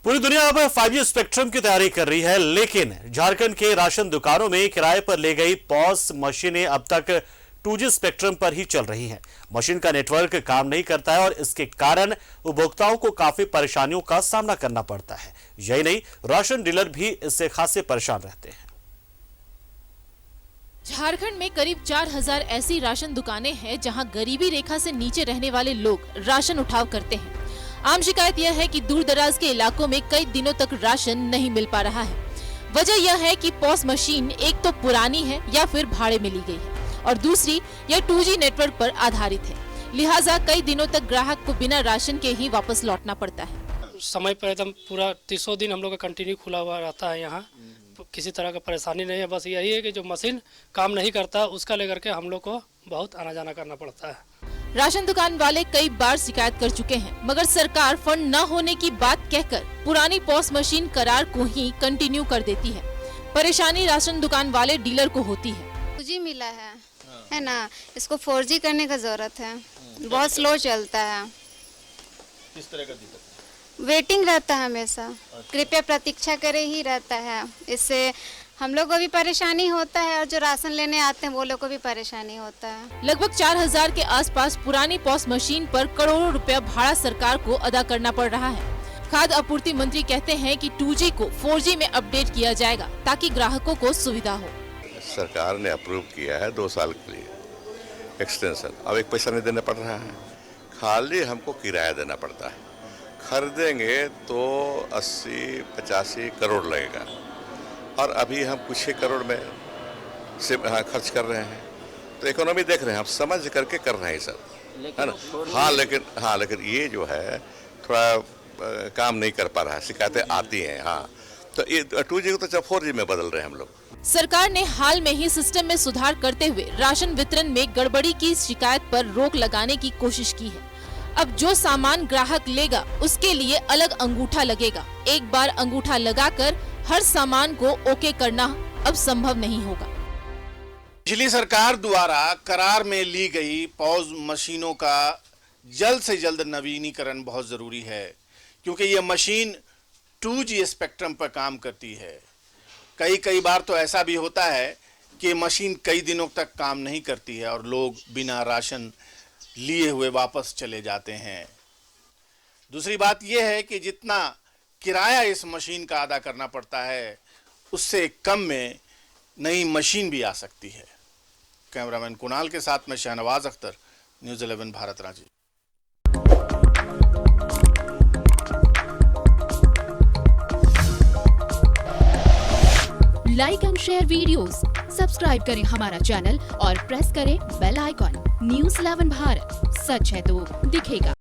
पूरी दुनिया अब 5G स्पेक्ट्रम की तैयारी कर रही है, लेकिन झारखंड के राशन दुकानों में किराए पर ले गई पॉस मशीनें अब तक 2G स्पेक्ट्रम पर ही चल रही हैं। मशीन का नेटवर्क काम नहीं करता है और इसके कारण उपभोक्ताओं को काफी परेशानियों का सामना करना पड़ता है। यही नहीं, राशन डीलर भी इससे खासे परेशान रहते हैं। झारखंड में करीब 4000 ऐसी राशन दुकानें हैं जहां गरीबी रेखा से नीचे रहने वाले लोग राशन उठाव करते हैं। आम शिकायत यह है कि दूर दराज के इलाकों में कई दिनों तक राशन नहीं मिल पा रहा है। वजह यह है कि पॉस मशीन एक तो पुरानी है या फिर भाड़े में ली गई है और दूसरी यह 2G नेटवर्क पर आधारित है, लिहाजा कई दिनों तक ग्राहक को बिना राशन के ही वापस लौटना पड़ता है। समय पर एकदम पूरा 300 दिन हम लोग का कंटिन्यू खुला हुआ रहता है। यहाँ किसी तरह का परेशानी नहीं है। बस यही है कि जो मशीन काम नहीं करता उसका लेकर के हम लोग को बहुत आना जाना करना पड़ता है। राशन दुकान वाले कई बार शिकायत कर चुके हैं, मगर सरकार फंड न होने की बात कहकर पुरानी पॉस मशीन करार को ही कंटिन्यू कर देती है। परेशानी राशन दुकान वाले डीलर को होती है। 2G मिला है ना, इसको 4G करने का जरूरत है। बहुत स्लो चलता है। किस तरह का दिक्कत? वेटिंग रहता है हमेशा, कृपया प्रतीक्षा करे ही रहता है। इससे हम लोग को भी परेशानी होता है और जो राशन लेने आते हैं वो लोग को भी परेशानी होता है। लगभग 4000 के आसपास पुरानी पॉस मशीन पर करोड़ों रुपया भाड़ा सरकार को अदा करना पड़ रहा है। खाद्य आपूर्ति मंत्री कहते हैं कि 2G को 4G में अपडेट किया जाएगा ताकि ग्राहकों को सुविधा हो। सरकार ने अप्रूव किया है 2 साल के लिए एक्सटेंशन। अब एक पैसा नहीं देना पड़ रहा है, खाली हमको किराया देना पड़ता है। खरीदेंगे तो 80-85 करोड़ लगेगा और अभी हम कुछ ही करोड़ में से खर्च कर रहे हैं। तो इकोनॉमी देख रहे हैं, हम समझ करके कर रहे हैं सब, है ना। हाँ, लेकिन ये जो है थोड़ा काम नहीं कर पा रहा है, शिकायतें आती हैं। हाँ, तो ये 2G को तो 4G में बदल रहे हैं हम लोग। सरकार ने हाल में ही सिस्टम में सुधार करते हुए राशन वितरण में गड़बड़ी की शिकायत पर रोक लगाने की कोशिश की है। अब जो सामान ग्राहक लेगा उसके लिए अलग अंगूठा लगेगा। एक बार अंगूठा लगाकर हर सामान को ओके करना अब संभव नहीं होगा। पिछली सरकार द्वारा करार में ली गई पॉस मशीनों का जल्द से जल्द नवीनीकरण बहुत जरूरी है, क्योंकि ये मशीन 2G स्पेक्ट्रम पर काम करती है। कई बार तो ऐसा भी होता है कि मशीन कई दिनों तक काम नहीं करती है और लोग बिना राशन लिए हुए वापस चले जाते हैं। दूसरी बात यह है कि जितना किराया इस मशीन का अदा करना पड़ता है उससे कम में नई मशीन भी आ सकती है। कैमरामैन कुणाल के साथ में Shahnawaz Akhtar, news 11 Bharat Ranchi. Like and share videos, subscribe करें हमारा चैनल और प्रेस करें बेल आइकॉन। न्यूज़ 11 भारत, सच है तो दिखेगा।